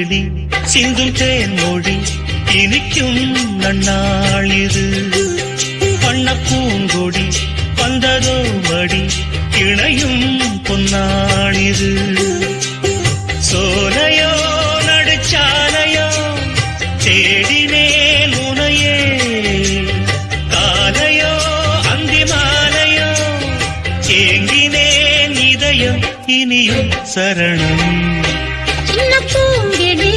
பூங்கிடி சிந்தும் தேன்மொழி இனிக்கும் நன்னாளிது. வண்ண பூங்கொடி வந்ததோ மடி இணையும் பொன்னாளிது. சோலையோ நடுச்சாலையோ தேடினேன் உனையே, காலையோ அந்தி மாலையோ ஏங்கினேன் இதயம் இனியும் சரணம். சின்ன பூங்கிடி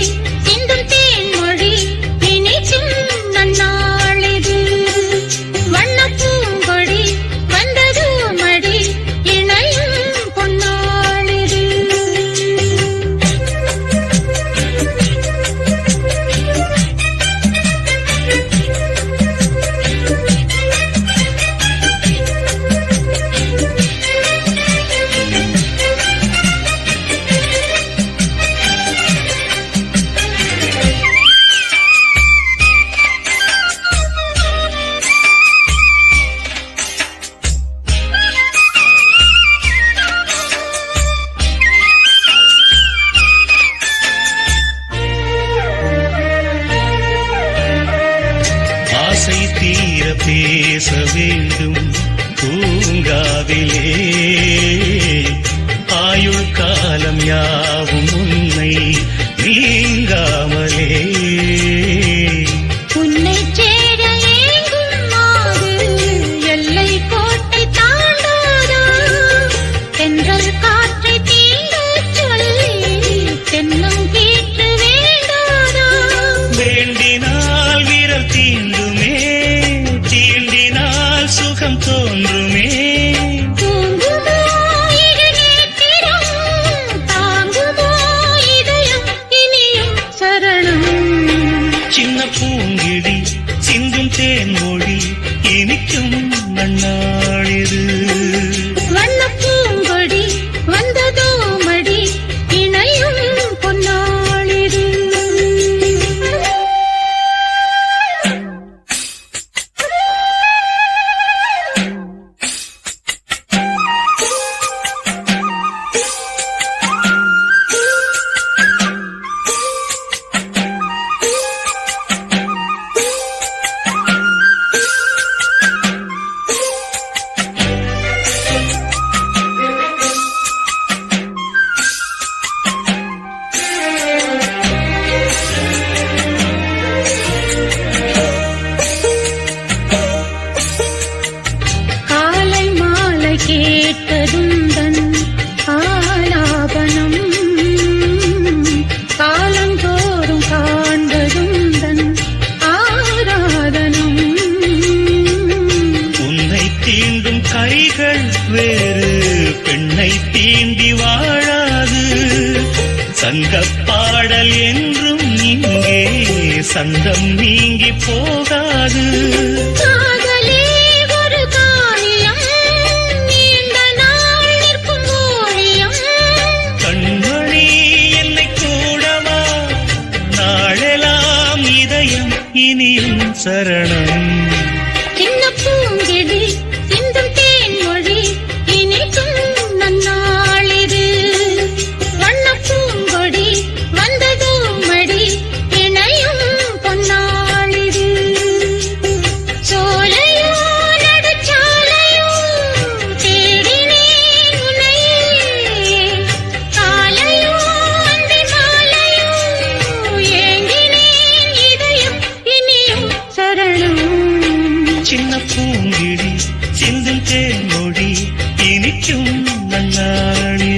சிந்தும் தேன்மொழி இனிக்கும் நன்னாளிது. வண்ண பூங்கொடி வந்தது மடி இணையும் பொன்னாளிது. ஆசை தீர பேச வேண்டும் பூங்காவிலே, ஆயுள் காலம் யாவும் உன்னை நீங்காமலே. உன்னை சேர ஏங்கும் மாது எல்லை கோட்டை தாண்டாதா. தென்றல் காற்றை தீண்டச் சொல்லி தென்னம் கீற்று வேண்டாதா. வேண்டினால் விரல் தீண்டுமே, தீண்டினால் சுகம் தோன்றுமே. தூங்குமோ இரு நேத்திரம், தாங்குமோ இதயம் இனியும் சரணம். சின்ன பூங்கிடி சிந்தும் தேன்மொழி இனிக்கும் நன்னாளிது. வண்ண பூங்கொடி வந்ததோ மடி இணையும் பொன்னாளிது. காலை மாலை கேட்டதுந்தன் ஆலாபனம், காலந்தோறும் காண்பதுந்தன் ஆராதனம். உன்னை தீண்டும் கைகள் வேறு பெண்ணை தீண்டி வாழாது. சங்கப் பாடல் என்றும் இங்கே சந்தம் நீங்கி போகாது. காதலே ஒரு காரியம், நீண்ட நாள் நிற்கும் ஓவியம். கண்மணி என்னை கூடவா, நாளெல்லாம் இதயம் இனியும் சரணம். சின்ன பூங்கிடி சிந்தும் தேன்மொழி இனிக்கும் நன்னாளிது. வண்ண பூங்கொடி வந்ததோ மடி இணையும் பொன்னாளிது. சோலையோ நடுச்சாலையோ தேடினேன் உன்னையே, காலையோ அந்தி மாலையோ ஏங்கினேன் இதயம் இனியும் சரணம். சின்ன பூங்கிடி சிந்தும் தேன்மொழி இனிக்கும் நன்னாளி.